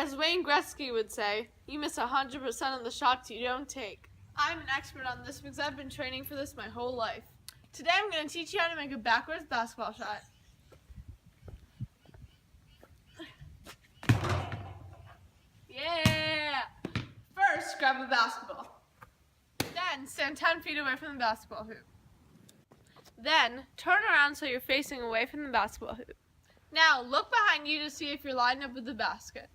As Wayne Gretzky would say, you miss 100% of the shots you don't take. I'm an expert on this because I've been training for this my whole life. Today I'm going to teach you how to make a backwards basketball shot. Yeah! First, grab a basketball. Then, stand 10 feet away from the basketball hoop. Then, turn around so you're facing away from the basketball hoop. Now, look behind you to see if you're lined up with the basket.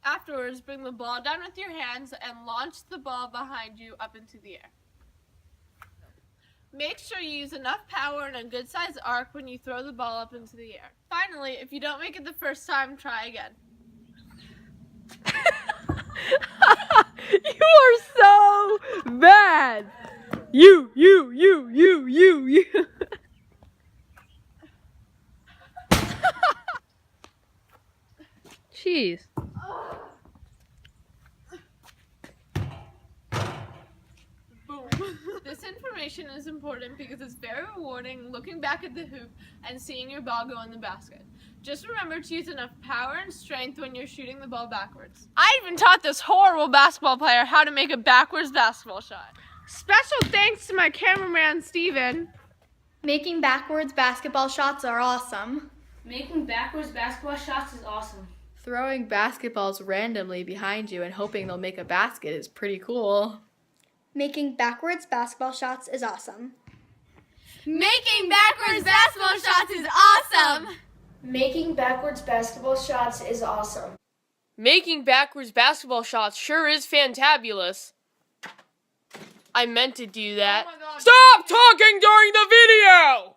Afterwards, bring the ball down with your hands and launch the ball behind you up into the air. Make sure you use enough power and a good-sized arc when you throw the ball up into the air. Finally, if you don't make it the first time, try again. You are so bad. You. Jeez. Boom. This information is important because it's very rewarding looking back at the hoop and seeing your ball go in the basket. Just remember to use enough power and strength when you're shooting the ball backwards. I even taught this horrible basketball player how to make a backwards basketball shot. Special thanks to my cameraman, Steven. Making backwards basketball shots are awesome. Making backwards basketball shots is awesome. Throwing basketballs randomly behind you and hoping they'll make a basket is pretty cool. Making backwards basketball shots is awesome. Making backwards basketball shots is awesome! Making backwards basketball shots is awesome. Making backwards basketball shots sure is fantabulous. I meant to do that. Oh my God. Stop talking during the video!